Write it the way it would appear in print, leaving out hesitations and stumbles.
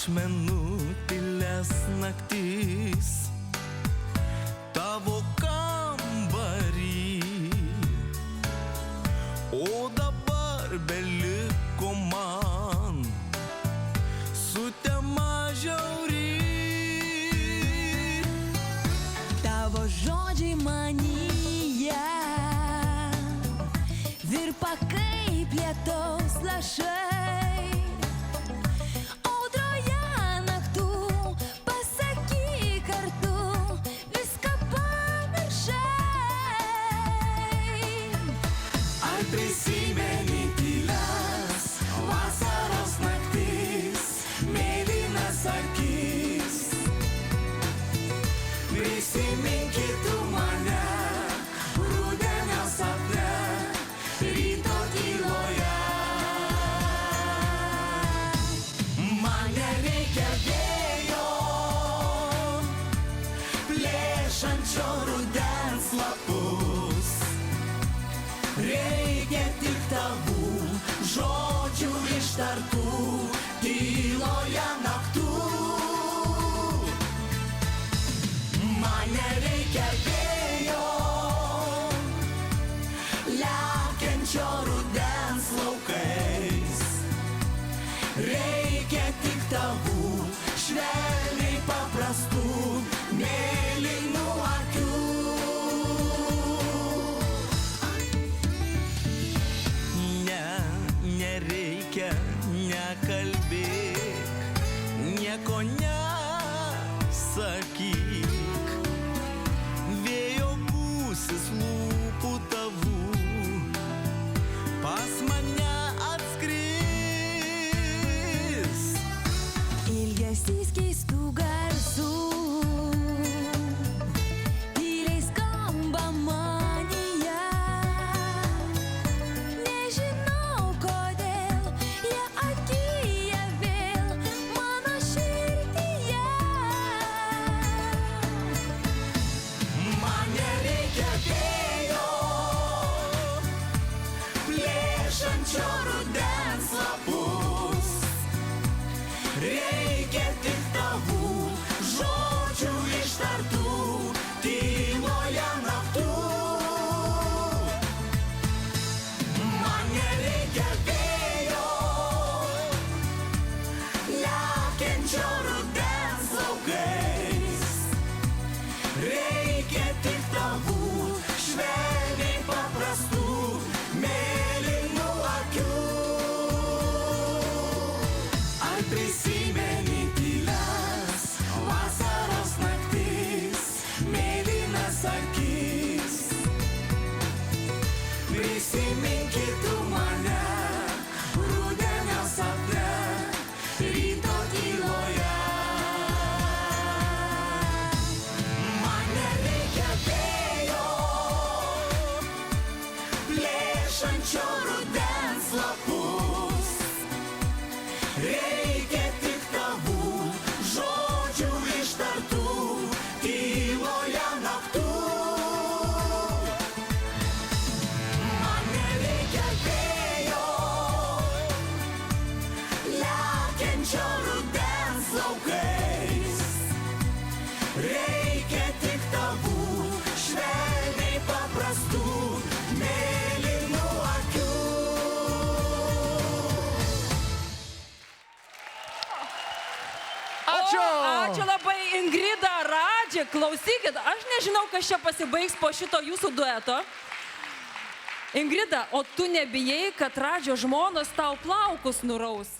ašmenų tylias naktis tavo kambarį, o dabar beliko man sutema žiauri. Tavo žodžiai manyje virpa kaip lietaus lašai. Audroje naktų pasakyk kartu, viską pamiršai. Ar prisimeni tylias vasaros naktis, mėlynas akis? Prisimink tu mane rudenio sapne, ryto tyloje. Man nereikia vėjo, plėšančio rudens lapus. Reikia tik tavų žodžių ištartų tyloje naktų. Man nereikia vėjo, lekiančio rudens laukais. Reikia tik tavų švelniai paprastų mėlynų akių. Nereikia, nekalbėk, nieko nesakyk. Vėjo gūsis lūpų tavų pas mane atskris. Ilgesys keistų garsų tyliai skamba manyje. Nežinau kodėl jie atgyja vėl mano širdyje. Man nereikia vėjo, plėšančio rudens lapus. Reikia tik tavų žodžių ištartų tyloje naktų. Man nereikia vėjo, lekiančio rudens laukais. Reikia tik tavų švelniai paprastų mėlynų akių. Ar prisimeni tylias vasaros naktis, mėlynas akis? Prisimink tu mane rudenio sapne, ryto tyloje. Man nereikia vėjo, plėšančio rudens lapus. Reikia tik tavų žodžių ištartų tyloje naktų. Man nereikia vėjo, lekiančio rudens laukais. Reikia tik tavų švelniai paprastų mėlynų akių. Ačiū labai, Ingrida, Radži. Klausykit, aš nežinau, kas čia pasibaigs po šito jūsų dueto. Ingrida, o tu nebijai, kad Radžio žmonos tau plaukus nuraus?